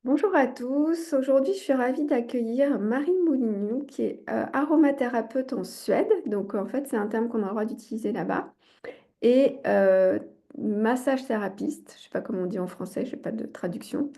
Bonjour à tous. Aujourd'hui, je suis ravie d'accueillir Marie Moulignou, qui est aromathérapeute en Suède. Donc, en fait, c'est un terme qu'on a le droit d'utiliser là-bas. Et massage thérapeute. Je ne sais pas comment on dit en français, je n'ai pas de traduction.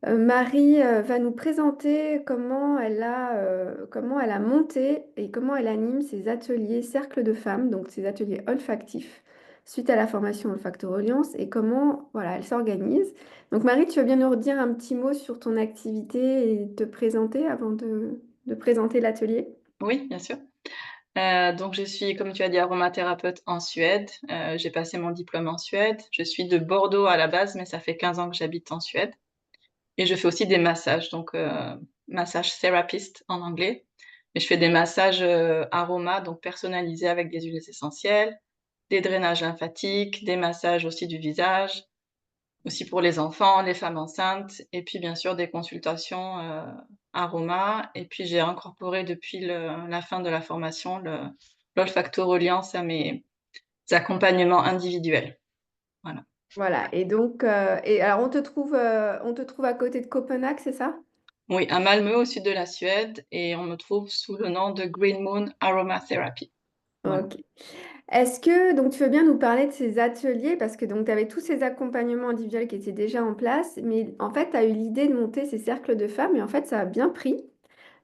Marie va nous présenter comment elle a monté et comment elle anime ses ateliers Cercle de femmes, donc ses ateliers olfactifs, suite à la formation Olfactoreliance et comment voilà, elle s'organise. Donc Marie, tu veux bien nous redire un petit mot sur ton activité et te présenter avant de présenter l'atelier? Oui, bien sûr. Donc je suis, comme tu as dit, aromathérapeute en Suède. J'ai passé mon diplôme en Suède. Je suis de Bordeaux à la base, mais ça fait 15 ans que j'habite en Suède et je fais aussi des massages, donc massage therapist en anglais. Mais je fais des massages, aromas, donc personnalisés avec des huiles essentielles, des drainages lymphatiques, des massages aussi du visage, aussi pour les enfants, les femmes enceintes et puis bien sûr des consultations, aromas et puis j'ai incorporé depuis la fin de la formation l'olfactoreliance à mes accompagnements individuels. Voilà. Voilà, et donc, et alors on te trouve à côté de Copenhague, c'est ça? Oui, à Malmö au sud de la Suède et on me trouve sous le nom de Green Moon Aromatherapy. Voilà. Ok. Est-ce que donc tu veux bien nous parler de ces ateliers parce que donc tu avais tous ces accompagnements individuels qui étaient déjà en place, mais en fait tu as eu l'idée de monter ces cercles de femmes et en fait ça a bien pris.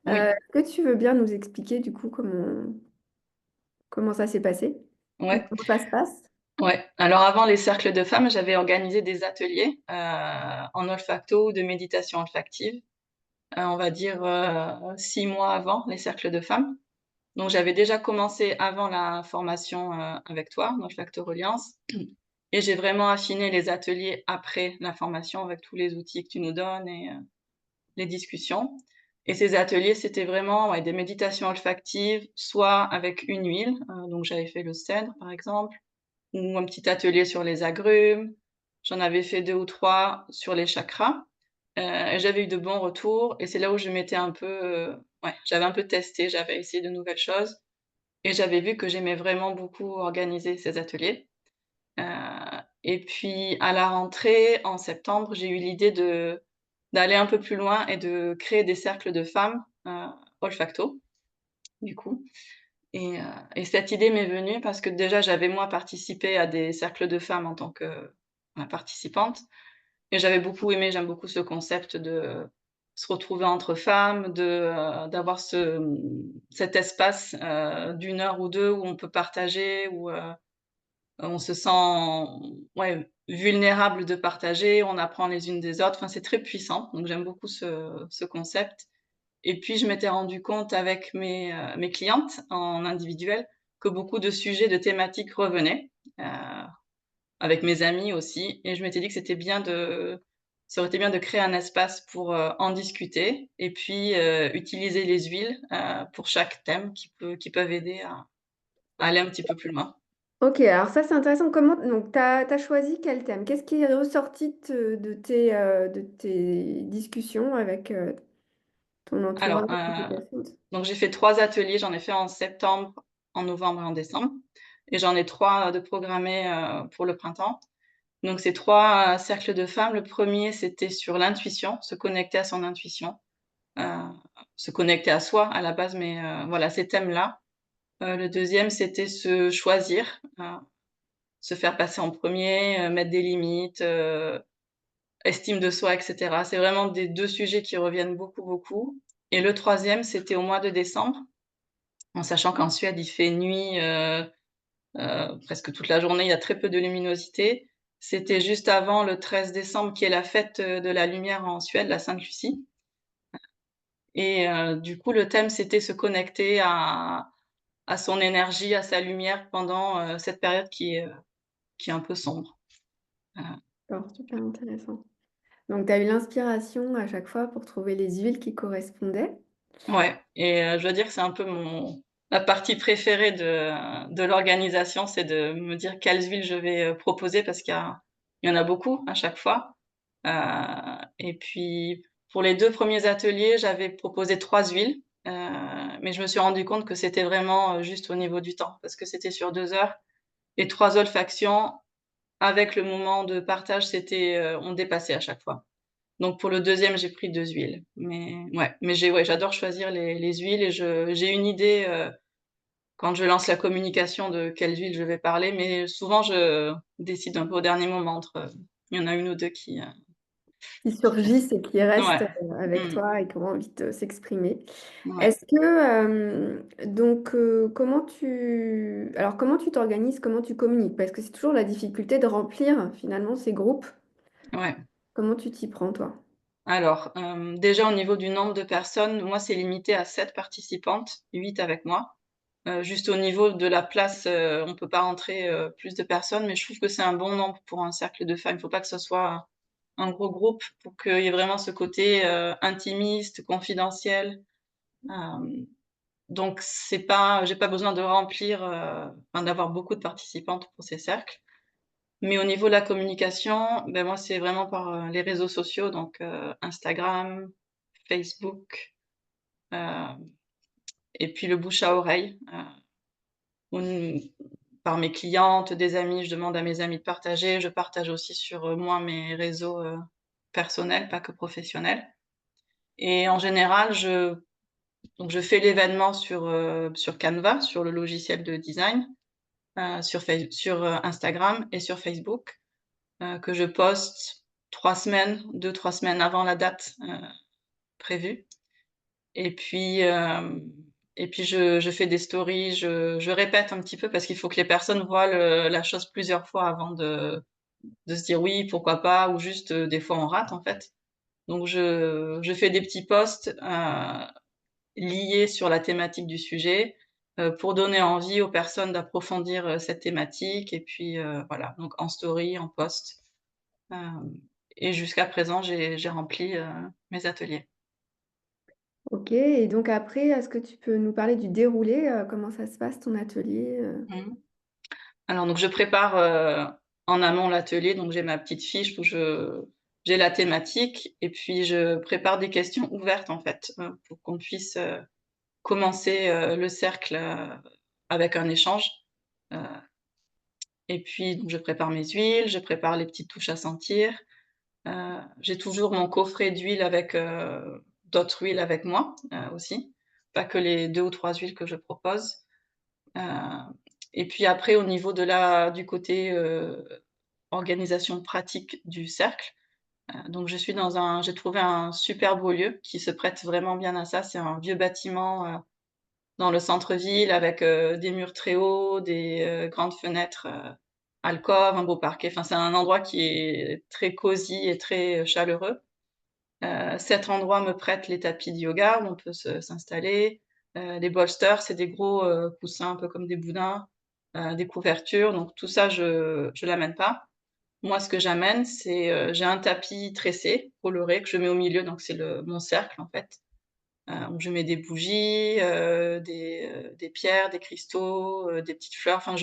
Oui, Est-ce que tu veux bien nous expliquer du coup comment ça s'est passé ou ouais, comment ça se passe? ouais. Alors avant les cercles de femmes, j'avais organisé des ateliers, en olfacto ou de méditation olfactive, on va dire, 6 mois avant les cercles de femmes. Donc j'avais déjà commencé avant la formation, avec toi, dans le Factor Reliance et j'ai vraiment affiné les ateliers après la formation avec tous les outils que tu nous donnes et les discussions et ces ateliers, c'était vraiment, ouais, des méditations olfactives, soit avec une huile, donc j'avais fait le cèdre, par exemple, ou un petit atelier sur les agrumes. J'en avais fait 2 ou 3 sur les chakras, et j'avais eu de bons retours et c'est là où je m'étais un peu, ouais, j'avais un peu testé, j'avais essayé de nouvelles choses et j'avais vu que j'aimais vraiment beaucoup organiser ces ateliers. Heu et puis à la rentrée, en septembre, j'ai eu l'idée d'aller un peu plus loin et de créer des cercles de femmes, olfacto, du coup et cette idée m'est venue parce que déjà j'avais moi participé à des cercles de femmes en tant que, bah, participante et j'avais beaucoup aimé, j'aime beaucoup ce concept de se retrouver entre femmes, d'avoir cet espace, d'1 heure ou 2 où on peut partager, où, on se sent, ouais, vulnérable de partager, on apprend les unes des autres, enfin, c'est très puissant, donc j'aime beaucoup ce concept et puis je m'étais rendu compte avec mes clientes en individuel que beaucoup de sujets, de thématiques revenaient, heu, avec mes amis aussi et je m'étais dit que ça aurait été bien de créer un espace pour, en discuter et puis, utiliser les huiles, pour chaque thème qui peuvent aider à aller un petit peu plus loin. Ok, alors ça c'est intéressant. Comment donc t'as choisi quel thème? Qu'est-ce qui est ressorti de tes discussions avec ton Alors, entourage et tes patientes? donc j'ai fait 3 ateliers, j'en ai fait en septembre, en novembre et en décembre et j'en ai 3 de programmés, pour le printemps. Donc c'est 3 cercles de femmes. Le premier c'était sur l'intuition, se connecter à son intuition, heu, se connecter à soi à la base, mais voilà, ces thèmes-là. Le deuxième c'était se choisir, se faire passer en premier, mettre des limites, estime de soi et cetera. C'est vraiment des 2 sujets qui reviennent beaucoup, beaucoup et le troisième c'était au mois de décembre. En sachant qu'en Suède, il fait nuit, presque toute la journée, il y a très peu de luminosité. C'était juste avant le 13 décembre qui est la fête, de la lumière en Suède, la Sainte-Lucie et du coup, le thème, c'était se connecter à son énergie, à sa lumière pendant, cette période qui est un peu sombre. Heu, Alors, super intéressant. Donc, tu as eu l'inspiration à chaque fois pour trouver les huiles qui correspondaient. ouais et je dois dire que c'est un peu la partie préférée de l'organisation, c'est de me dire quelles huiles je vais, proposer parce il y en a beaucoup à chaque fois. Et puis pour les 2 premiers ateliers, j'avais proposé 3 huiles, mais je me suis rendu compte que c'était vraiment, juste au niveau du temps parce que c'était sur 2 heures et 3 olfactions avec le moment de partage, on dépassait à chaque fois. Donc pour le deuxième, j'ai pris 2 huiles. Mais ouais, mais ouais, j'adore choisir les huiles et j'ai une idée, quand je lance la communication de quelles huiles je vais parler, mais souvent je décide un peu au dernier moment il y en a une ou 2 Qui qui restent. surgissent et qui restent Ouais. avec Mmh. toi et qui ont envie de s'exprimer. Ouais, Est-ce que, donc, comment tu t'organises, comment tu communiques? Parce que c'est toujours la difficulté de remplir finalement ces groupes. ouais. Comment tu t'y prends, toi? Alors, déjà au niveau du nombre de personnes, moi c'est limité à 7 participantes, 8 avec moi. Juste au niveau de la place, on peut pas rentrer, plus de personnes, mais je trouve que c'est un bon nombre pour un cercle de femmes. Il faut pas que ce soit un gros groupe pour qu'il y ait vraiment ce côté, intimiste, confidentiel. Hem, donc c'est pas j'ai pas besoin de remplir, enfin d'avoir beaucoup de participantes pour ces cercles. Mais au niveau de la communication, ben moi c'est vraiment par, les réseaux sociaux, donc Instagram, Facebook, heu et puis le bouche à oreille, ou par mes clientes, des amis, je demande à mes amis de partager. Je partage aussi sur, moi, mes réseaux, personnels, pas que professionnels. Et en général, je fais l'événement sur Canva, sur le logiciel de design, sur Instagram et sur Facebook, que je poste 3 semaines, 2-3 semaines avant la date, prévue. Et puis, je fais des stories, je répète un petit peu parce qu'il faut que les personnes voient la chose plusieurs fois avant de se dire: «Oui, pourquoi pas?» ou juste, des fois on rate, en fait. Donc je fais des petits posts, liés sur la thématique du sujet, pour donner envie aux personnes d'approfondir, cette thématique et puis, voilà, donc en story, en post, hem et jusqu'à présent j'ai rempli, mes ateliers. Ok, et donc après, est-ce que tu peux nous parler du déroulé? Comment ça se passe ton atelier? Mmh. Alors donc je prépare, en amont l'atelier, donc j'ai ma petite fiche où j'ai la thématique et puis je prépare des questions ouvertes en fait, pour qu'on puisse, commencer, le cercle, avec un échange. Heu et puis donc je prépare mes huiles, je prépare les petites touches à sentir. J'ai toujours mon coffret d'huile avec, d'autres huiles avec moi, aussi, pas que les 2 ou 3 huiles que je propose. Heu et puis après au niveau du côté, organisation pratique du cercle. Donc j'ai trouvé un super beau lieu qui se prête vraiment bien à ça. C'est un vieux bâtiment, dans le centre-ville avec, des murs très hauts, des, grandes fenêtres, alcôves, un beau parquet. Enfin, c'est un endroit qui est très cosy et très, chaleureux. Cet endroit me prête les tapis de yoga où on peut s'installer. Les bolsters, c'est des gros, coussins un peu comme des boudins, des couvertures, donc tout ça je l'amène pas. Moi, ce que j'amène, c'est, j'ai un tapis tressé, coloré, que je mets au milieu, donc c'est mon cercle, en fait, où je mets des bougies, des pierres, des cristaux, des petites fleurs, enfin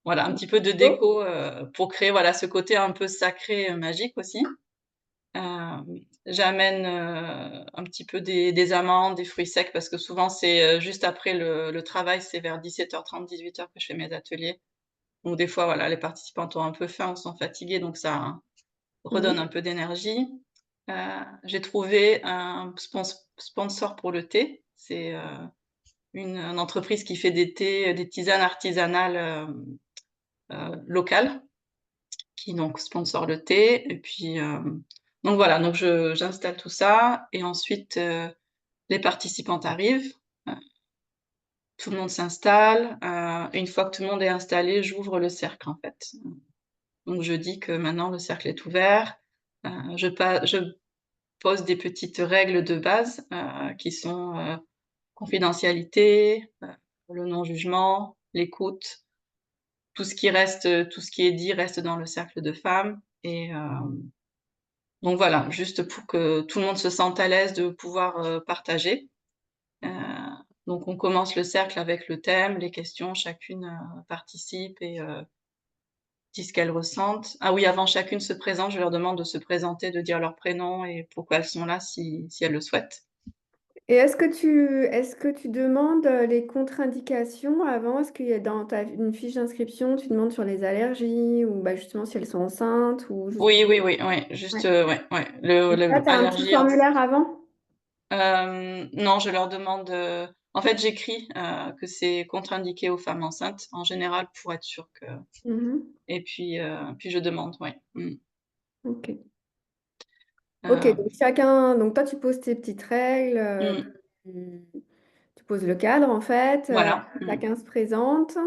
voilà, un petit peu de Oh, déco, pour créer, voilà, ce côté un peu sacré, magique aussi. Hem, J'amène, un petit peu des amandes, des fruits secs parce que souvent c'est, juste après le travail, c'est vers 17h30-18h que je fais mes ateliers. Donc des fois, voilà, les participantes ont un peu faim ou sont fatiguées, donc ça redonne mhm. un peu d'énergie. Heu, j'ai trouvé un sponsor pour le thé. C'est, une entreprise qui fait des thés, des tisanes artisanales, locales, qui donc sponsor le thé et puis, donc voilà, donc j'installe tout ça et ensuite, les participantes arrivent, heu, tout le monde s'installe, une fois que tout le monde est installé, j'ouvre le cercle, en fait. Donc je dis que maintenant le cercle est ouvert, je pose des petites règles de base, qui sont, confidentialité, le non-jugement, l'écoute, tout ce qui est dit reste dans le cercle de femmes et donc voilà, juste pour que tout le monde se sente à l'aise de pouvoir, partager. Heu, donc on commence le cercle avec le thème, les questions, chacune, participe et dit ce qu'elles ressentent. Ah oui, avant chacune se présente, je leur demande de se présenter, de dire leur prénom et pourquoi elles sont là si elles le souhaitent. Et est-ce que tu demandes les contre-indications avant? Est-ce qu'il y a dans une fiche d'inscription, tu demandes sur les allergies ou bah, justement si elles sont enceintes ou juste... Oui, oui, oui, oui, juste, Ouais. ouais, ouais, Et ça, tu as un petit allergie. formulaire avant? Non, je leur demande, en fait, j'écris, que c'est contre-indiqué aux femmes enceintes, en général, pour être sûre que Mhm. et puis je demande, ouais. Mmh. Ok. Ok, donc Hem, donc toi tu poses tes petites règles, mmh, tu, tu poses le cadre en fait, voilà, mmh. chacun se présente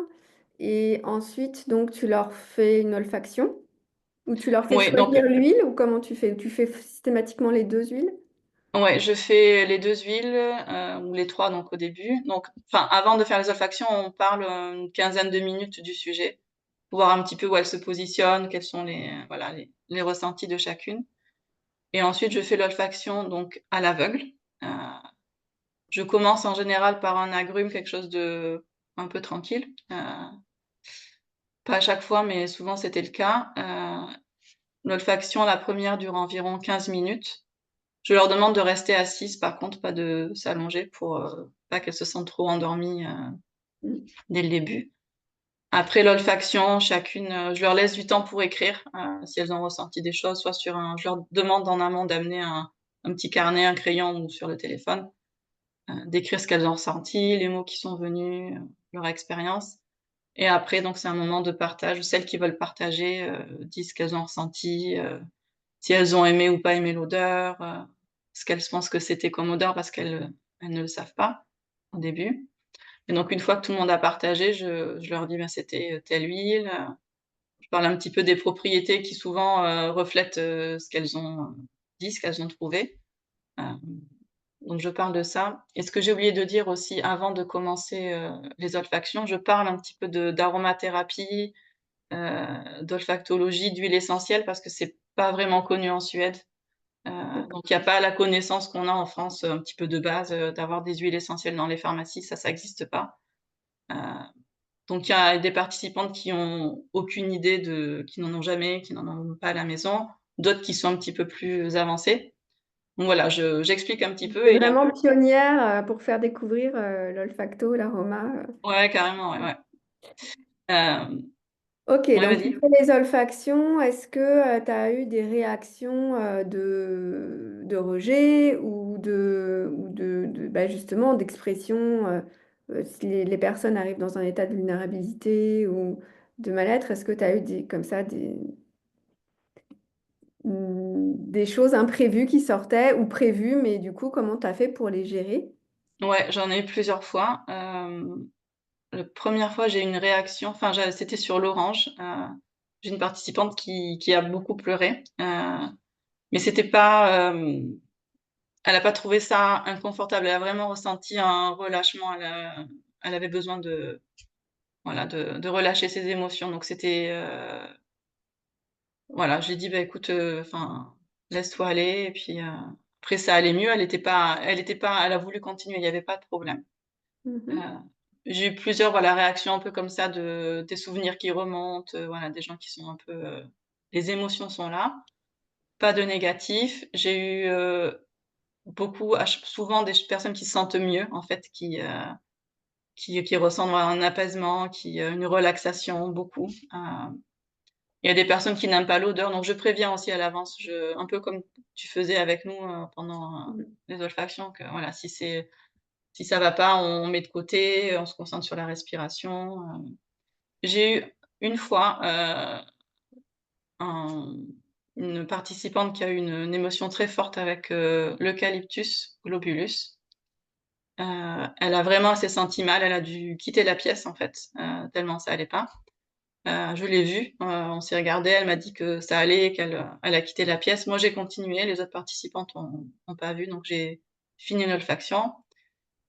et ensuite donc tu leur fais une olfaction ou tu leur fais Ouais, donc choisir l'huile ou comment tu fais? Tu fais systématiquement les deux huiles? ouais, je fais les 2 huiles, ou les 3 donc au début. Donc enfin, avant de faire les olfactions, on parle, une quinzaine de minutes du sujet, pour voir un petit peu où elle se positionne, quels sont voilà, les ressentis de chacune et ensuite je fais l'olfaction donc à l'aveugle. Heu, je commence en général par un agrume, quelque chose de un peu tranquille, pas à chaque fois, mais souvent c'était le cas. L'olfaction, la première dure environ 15 minutes. Je leur demande de rester assises par contre, pas de s'allonger pour, pas qu'elles se sentent trop endormies, Mm. dès le début. Après l'olfaction, chacune, je leur laisse du temps pour écrire, si elles ont ressenti des choses, soit sur un je leur demande en amont d'amener un petit carnet, un crayon ou sur le téléphone, d'écrire ce qu'elles ont ressenti, les mots qui sont venus, leur expérience et après donc c'est un moment de partage. Celles qui veulent partager, disent ce qu'elles ont ressenti, si elles ont aimé ou pas aimé l'odeur, ce qu'elles pensent que c'était comme odeur parce elles ne le savent pas au début et donc une fois que tout le monde a partagé, je leur dis: «Ben, c'était, telle huile», je parle un petit peu des propriétés qui souvent, reflètent, ce qu'elles ont, dit, ce qu'elles ont trouvé. Hem, donc je parle de ça et ce que j'ai oublié de dire aussi avant de commencer, les olfactions, je parle un petit peu d'aromathérapie, d'olfactologie, d'huile essentielle parce que c'est pas vraiment connu en Suède. Donc il y a pas la connaissance qu'on a en France, un petit peu de base, d'avoir des huiles essentielles dans les pharmacies, ça existe pas. Heu, donc il y a des participantes qui ont aucune idée qui n'en ont jamais, qui n'en ont pas à la maison, d'autres qui sont un petit peu plus avancées. Donc voilà, j'explique un petit peu T'es et il y a un vraiment peu pionnière pour faire découvrir l'olfacto, l'aroma. ouais, carrément, ouais, ouais. Hem, Ok, ouais, donc tu vas-y. fais les olfactions. Est-ce que tu as eu des réactions de rejet ou bah, justement d'expression si les personnes arrivent dans un état de vulnérabilité ou de mal-être, est-ce que tu as eu comme ça des choses imprévues qui sortaient ou prévues, mais du coup, comment tu as fait pour les gérer? Ouais, j'en ai eu plusieurs fois. La première fois, j'ai eu une réaction, enfin, c'était sur l'orange. J'ai une participante qui a beaucoup pleuré, mais c'était pas, elle a pas trouvé ça inconfortable. Elle a vraiment ressenti un relâchement. Elle avait besoin de, voilà, de relâcher ses émotions. Donc c'était, voilà, j'ai dit: «Bah, écoute, enfin, laisse-toi aller» et puis, après ça allait mieux. Elle a voulu continuer, il y avait pas de problème. Heu, Mhm. j'ai eu plusieurs, voilà, réactions un peu comme ça des souvenirs qui remontent, voilà, des gens qui sont un peu, les émotions sont là, pas de négatif. J'ai eu, beaucoup à ch souvent des personnes qui se sentent mieux en fait, qui ressentent, voilà, un apaisement, une relaxation, beaucoup. Il y a des personnes qui n'aiment pas l'odeur, donc je préviens aussi à l'avance. Un peu comme tu faisais avec nous, pendant, Mhm. les olfactions que voilà, si ça va pas, on met de côté, on se concentre sur la respiration. J'ai eu une fois, un une participante qui a eu une émotion très forte avec, l'Eucalyptus globulus. Elle a vraiment elle s'est sentie mal, elle a dû quitter la pièce en fait, tellement ça allait pas. Je l'ai vue, on s'est regardé, elle m'a dit que ça allait, elle a quitté la pièce. Moi, j'ai continué, les autres participantes ont pas vu, donc j'ai fini l'olfaction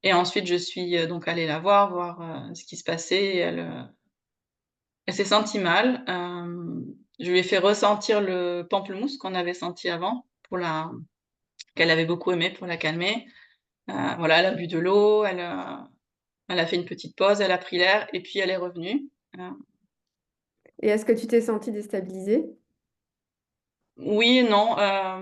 et ensuite je suis, donc allée la voir, ce qui se passait et elle s'est sentie mal. Je lui ai fait ressentir le pamplemousse qu'on avait senti avant qu'elle avait beaucoup aimé pour la calmer. Voilà, elle a bu de l'eau, elle a fait une petite pause, elle a pris l'air et puis elle est revenue. Heu, Et est-ce que tu t'es sentie déstabilisée? oui et non,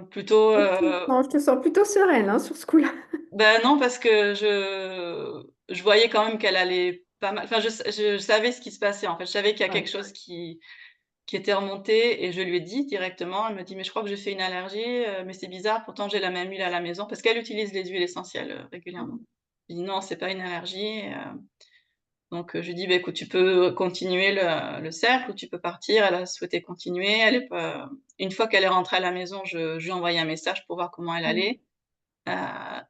plutôt, Ok. Non, je te sens plutôt sereine hein, sur ce coup-là. Ben non, parce que je voyais quand même qu'elle allait pas mal, enfin je savais ce qui se passait en fait. Je savais qu'il y a Ouais. quelque chose qui était remonté et je lui ai dit directement. Elle me dit: «Mais je crois que j'ai fait une allergie, mais c'est bizarre, pourtant j'ai la même huile à la maison», parce qu'elle utilise les huiles essentielles, régulièrement. Mmh. Je lui dis: «Non, c'est pas une allergie», donc je lui dis: «Bah écoute, tu peux continuer le cercle ou tu peux partir». Elle a souhaité continuer, elle est pas une fois qu'elle est rentrée à la maison, je lui ai envoyé un message pour voir comment elle Mmh. allait, heu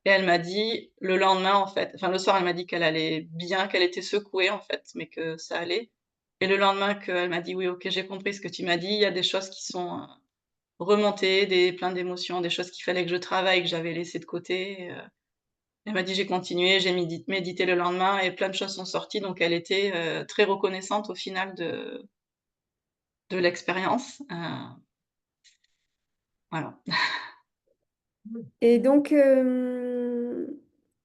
et elle m'a dit le lendemain en fait, enfin le soir, elle m'a dit qu'elle allait bien, qu'elle était secouée en fait, mais que ça allait, et le lendemain qu'elle m'a dit: «Oui, OK, j'ai compris ce que tu m'as dit, il y a des choses qui sont, remontées, plein d'émotions, des choses qu'il fallait que je travaille, que j'avais laissées de côté», elle m'a dit: «J'ai continué, j'ai médité le lendemain et plein de choses sont sorties», donc elle était, très reconnaissante au final de l'expérience, voilà. Et donc,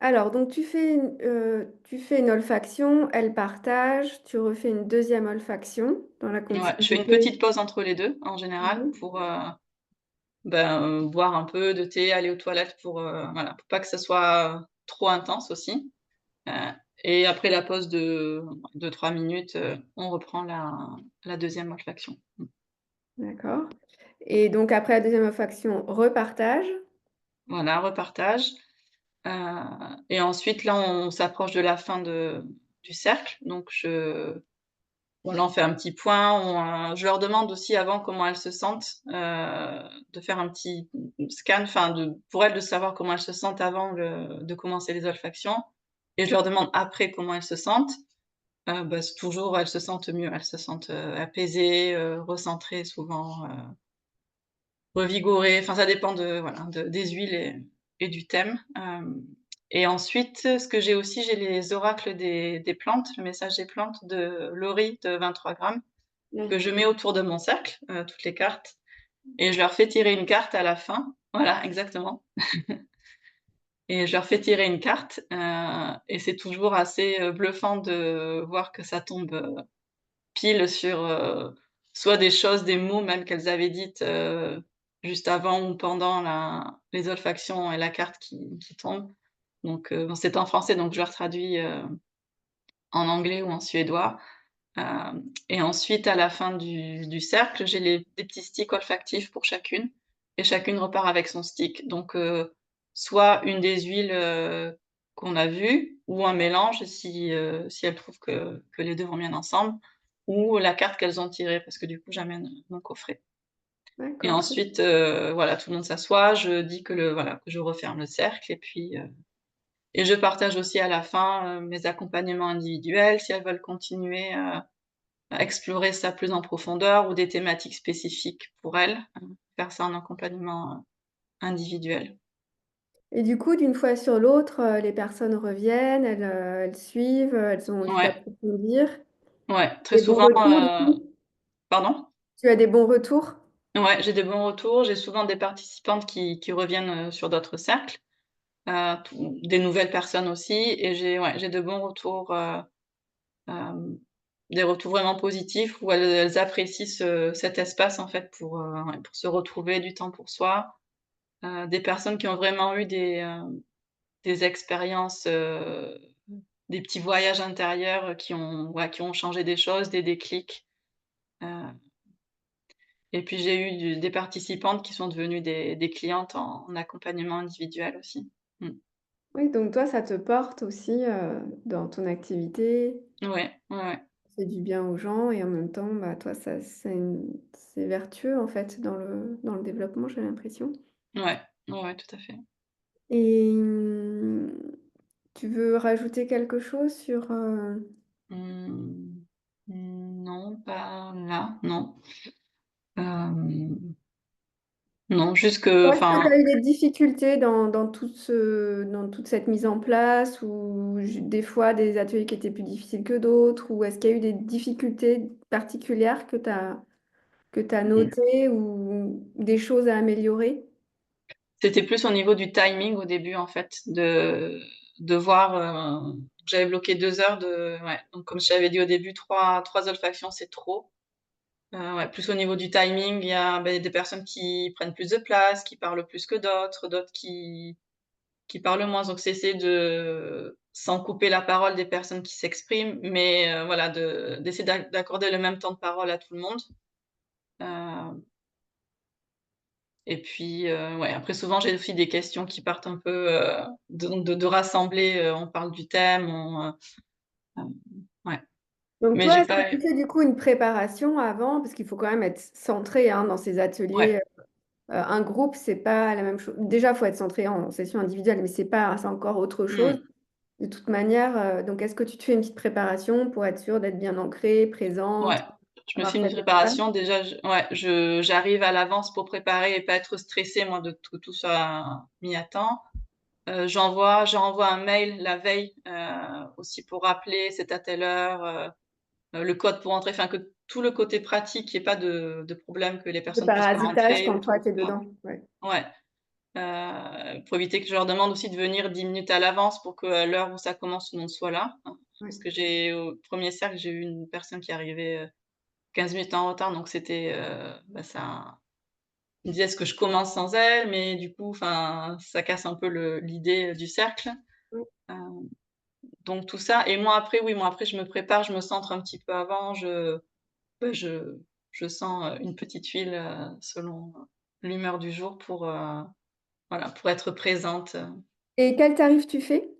alors, donc tu fais une olfaction, elle partage, tu refais une deuxième olfaction dans la Ouais, je fais une continuité. petite pause entre les 2 en général Mhm. pour, boire un peu de thé, aller aux toilettes pour, voilà, pour pas que ça soit trop intense aussi, heu et après la pause de 3 minutes, on reprend la deuxième olfaction. Mmh. D'accord. Et donc, après la deuxième olfaction, repartage. Voilà, repartage. Heu et ensuite là, on s'approche de la fin du cercle, donc voilà, on fait un petit point, je leur demande aussi avant comment elles se sentent, de faire un petit scan, enfin pour elles de savoir comment elles se sentent avant de commencer les olfactions, et je leur demande après comment elles se sentent. C'est toujours elles se sentent mieux, elles se sentent, apaisées, recentrées souvent, revigorées, enfin ça dépend de voilà, des huiles et du thème, et ensuite, ce que j'ai aussi, j'ai les oracles des plantes, le message des plantes de Laurie de 23 grammes, que je D'accord. mets autour de mon cercle, toutes les cartes, et je leur fais tirer une carte à la fin. Voilà, exactement, et je leur fais tirer une carte, et c'est toujours assez, bluffant de voir que ça tombe, pile sur, soit des choses, des mots même qu'elles avaient dites, juste avant ou pendant les olfactions et la carte qui tombe. Donc bon, c'est en français, donc je leur traduis, en anglais ou en suédois. Et ensuite, à la fin du cercle, j'ai des petits sticks olfactifs pour chacune, et chacune repart avec son stick. Donc soit une des huiles, qu'on a vues, ou un mélange si elles trouvent que les 2 vont bien ensemble, ou la carte qu'elles ont tirée, parce que du coup, j'amène mon coffret. Et D'accord, très ensuite, voilà, tout le monde s'assoit, je dis voilà, que je referme le cercle, et puis, et je partage aussi à la fin, mes accompagnements individuels, si elles veulent continuer, à explorer ça plus en profondeur, ou des thématiques spécifiques pour elles, faire ça en accompagnement, individuel. Et du coup, d'une fois sur l'autre, les personnes reviennent, elles suivent, elles ont envie Ouais, d'approfondir. ouais, très Des bons souvent, retours, du coup? pardon? Tu as des bons retours? Ouais, j'ai des bons retours, j'ai souvent des participantes qui reviennent, sur d'autres cercles, tout des nouvelles personnes aussi, et j'ai de bons retours, hem, des retours vraiment positifs où elles apprécient cet espace en fait ouais, pour se retrouver, du temps pour soi. Des personnes qui ont vraiment eu des expériences, des petits voyages intérieurs, qui ont changé des choses, des déclics, heu et puis j'ai eu des participantes qui sont devenues des clientes en accompagnement individuel aussi. Mmh. Oui, donc toi, ça te porte aussi, dans ton activité, Ouais, ouais, ouais. ça fait du bien aux gens et en même temps, bah, toi, c'est vertueux, en fait, dans le développement, j'ai l'impression. Ouais, ouais, ouais, tout à fait. Et tu veux rajouter quelque chose sur, Mmh, non, pas là, non. Hem, non, juste que est-ce que enfin, tu as eu des difficultés dans toute cette mise en place ou des fois des ateliers qui étaient plus difficiles que d'autres ou est-ce qu'il y a eu des difficultés particulières que tu as mmh, notées ou des choses à améliorer? c'était plus au niveau du timing au début en fait, de voir, j'avais bloqué 2 heures ouais, donc comme je t'avais dit au début, trois olfactions, c'est trop. Ouais, plus au niveau du timing, il y a, des personnes qui prennent plus de place, qui parlent plus que d'autres, d'autres qui qui parlent moins. Donc c'est essayer de sans couper la parole des personnes qui s'expriment, mais voilà, d'essayer d'accorder le même temps de parole à tout le monde. Heu et puis, ouais, après souvent j'ai aussi des questions qui partent un peu, de rassembler, on parle du thème, hem, ouais, Donc mais toi, j'ai est-ce que pas tu fais du coup une préparation avant? Parce qu'il faut quand même être centré hein, dans ces ouais, ateliers. Un groupe, c'est pas la même chose. Déjà, il faut être centré en session individuelle, mais c'est encore autre chose. mmh, De toute manière, donc est-ce que tu te fais une petite préparation pour être sûr d'être bien ancrée, ouais. présente, Je me fais avoir une cet espace? préparation déjà, je j'arrive à l'avance pour préparer et pas être stressée moi de que tout soit mis à temps. J'envoie un mail la veille, aussi pour rappeler c'est à telle heure, le code pour entrer, enfin que tout le côté pratique, qu'il y ait pas de problème, que les Le personnes puissent pas parasitage rentrer ou quand toi, tout, tu es quoi. dedans. Ouais. Ouais, pour éviter que je leur demande aussi de venir 10 minutes à l'avance pour qu'à l'heure où ça commence, tout le monde soit là, hein. Ouais. Parce que au 1er cercle, j'ai eu une personne qui arrivait, 15 minutes en retard, donc c'était, ça il me disait: «Est-ce que je commence sans elle?» mais du coup, enfin, ça casse un peu l'idée, du cercle. Ouais. Heu, donc tout ça et moi après, oui, moi après je me prépare, je me centre un petit peu avant, ouais, je sens, une petite huile, selon, l'humeur du jour pour, voilà, pour être présente. Et quel tarif tu fais?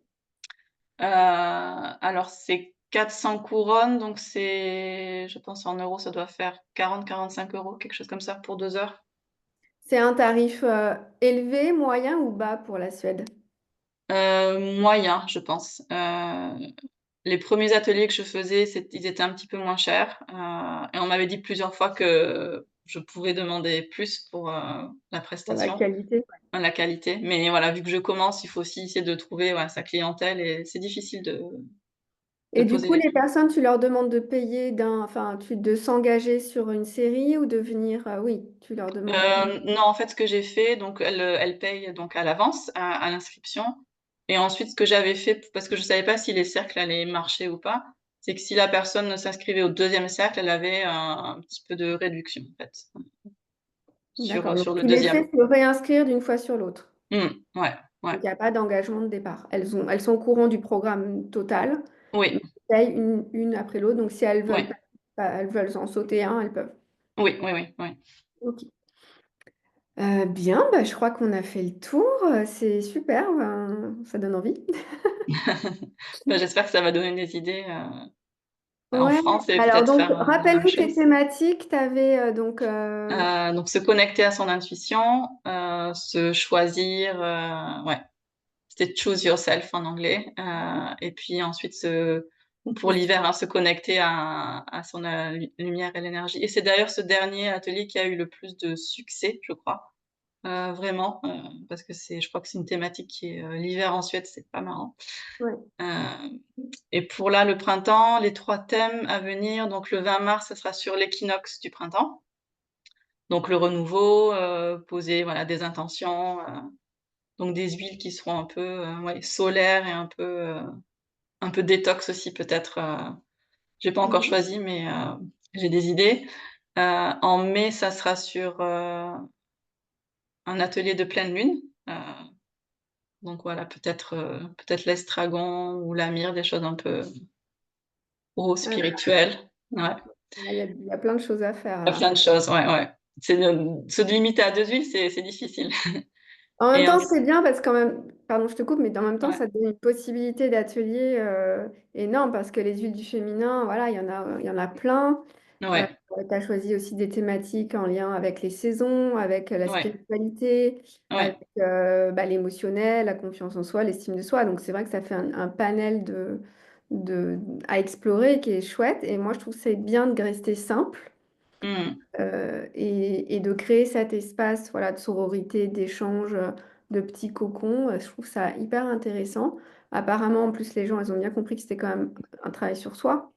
Alors c'est 400 couronnes, donc c'est je pense en euros, ça doit faire 40-45 €, quelque chose comme ça pour 2 heures. C'est un tarif élevé, moyen ou bas pour la Suède? Moyen, je pense. Les premiers ateliers que je faisais, ils étaient un petit peu moins chers, et on m'avait dit plusieurs fois que je pouvais demander plus pour, la Pour la prestation, qualité? la qualité. Mais voilà, vu que je commence, il faut aussi essayer de trouver, ouais, sa clientèle et c'est difficile de Et du poser coup, les les prix. personnes, tu leur demandes de payer de s'engager sur une série ou de venir, oui, tu leur demandes. Non, en fait, ce que j'ai fait, donc elle paye donc à l'avance, à l'inscription et ensuite ce que j'avais fait, parce que je savais pas si les cercles allaient marcher ou pas, c'est que si la personne s'inscrivait au deuxième cercle, elle avait un petit peu de réduction, en fait, D'accord, donc sur le tu les deuxième. fais se réinscrire d'une fois sur l'autre. Ouais, ouais. Donc, il n'y a pas d'engagement de départ. Elles sont au courant du programme total, mais Oui, elles payent une après l'autre. Donc, si elles veulent oui. pas, elles veulent en sauter un, elles peuvent. Oui, oui, oui, oui. Ok. Bien, bah, je crois qu'on a fait le tour. C'est super, ben, ça donne envie. Bah, j'espère que ça va donner des idées, en Ouais. France et Alors, peut-être donc, faire, la même rappelle-nous tes chose. thématiques. Tu avais Donc se connecter à son intuition, se choisir, ouais. C'était Choose Yourself en anglais, et puis ensuite pour l'hiver, hein, se connecter à son, lumière et l'énergie et c'est d'ailleurs ce dernier atelier qui a eu le plus de succès, je crois, vraiment, parce que je crois que c'est une thématique qui est, l'hiver en Suède, c'est pas marrant. ouais. Heu et pour là, le printemps, les 3 thèmes à venir, donc le 20 mars, ça sera sur l'équinoxe du printemps, donc le renouveau, poser, voilà, des intentions, donc des huiles qui seront un peu, ouais, solaires et un peu détox aussi peut-être, j'ai pas encore Mhm. choisi mais j'ai des idées. En mai, ça sera sur, un atelier de pleine lune, donc voilà, peut-être l'estragon ou la myrrhe, des choses un peu Ah, spirituelles. Ouais, il y a plein de choses à faire il y a alors. plein de choses, ouais, ouais. C'est de se limiter à 2 huiles, c'est difficile En même et temps, c'est bien parce qu'en même, pardon, je te coupe, mais en même temps, ouais, ça te donne une possibilité d'atelier énorme parce que les huiles du féminin, voilà, il y en a plein. ouais, Tu as choisi aussi des thématiques en lien avec les saisons, avec la ouais, spiritualité, avec ouais, l'émotionnel, la confiance en soi, l'estime de soi. Donc, c'est vrai que ça fait un panel à explorer qui est chouette. Et moi, je trouve que c'est bien de rester simple. mmh, Et de créer cet espace voilà, de sororité, d'échange, de petits cocons. Je trouve ça hyper intéressant. Apparemment, en plus, les gens, ils ont bien compris que c'était quand même un travail sur soi.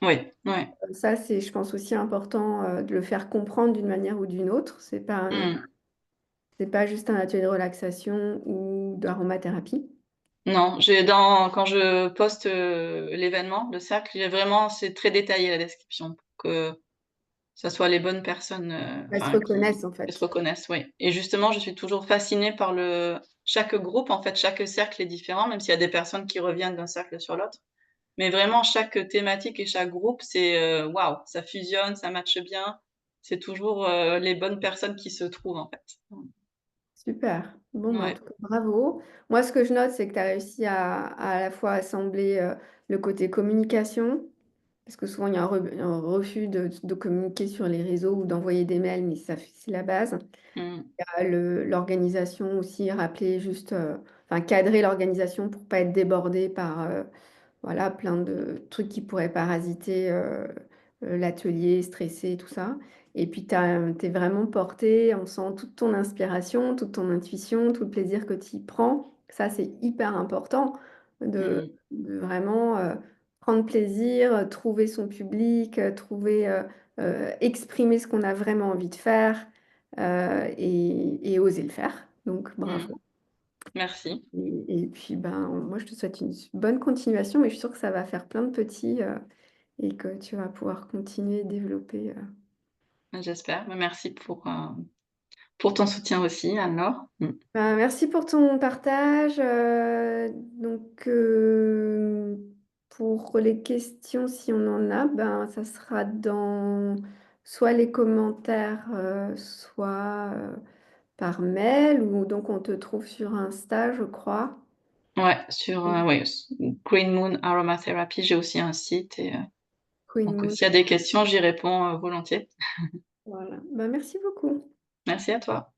oui, ouais, Ça, c'est, je pense, aussi important de le faire comprendre d'une manière ou d'une autre. mmh. C'est pas juste un atelier de relaxation ou d'aromathérapie. Non, quand je poste, l'événement, le cercle, c'est très détaillé la description ça soit les bonnes personnes, Elles se enfin reconnaissent qui en se fait. reconnaissent, oui. Et justement, je suis toujours fascinée par chaque groupe, en fait, chaque cercle est différent, même s'il y a des personnes qui reviennent d'un cercle sur l'autre. Mais vraiment chaque thématique et chaque groupe, c'est, waouh, ça fusionne, ça matche bien. C'est toujours, les bonnes personnes qui se trouvent, en fait. Super. Bon, bah, en Ouais. tout cas, bravo. Moi, ce que je note, c'est que tu as réussi à la fois assembler le côté communication, parce que souvent il y a un refus de communiquer sur les réseaux ou d'envoyer des mails, mais ça, c'est la base. Mmh. Il y a l'organisation aussi, rappeler juste, enfin cadrer l'organisation pour pas être débordé par voilà, plein de trucs qui pourraient parasiter l'atelier, stresser, tout ça. Et puis, t'es vraiment porté, on sent toute ton inspiration, toute ton intuition, tout le plaisir que tu y prends. Ça, c'est hyper important Mmh. de vraiment prendre plaisir, trouver son public, trouver, exprimer ce qu'on a vraiment envie de faire et oser le faire. Donc, Mmh. bravo. Merci, Et puis, ben, moi, je te souhaite une bonne continuation, mais je suis sûre que ça va faire plein de petits et que tu vas pouvoir continuer et développer. j'espère. Mais merci pour ton soutien aussi, alors. Mmh. Ben, merci pour ton partage. Donc, pour les questions, si on en a, ben, ça sera dans soit les commentaires, soit par mail, ou donc on te trouve sur Insta, je crois. Ouais, sur, ouais, Green Moon Aromatherapy, j'ai aussi un site et Queen donc Moon. s'il y a des questions, j'y réponds, volontiers. Voilà. Ben, merci beaucoup. Merci à toi.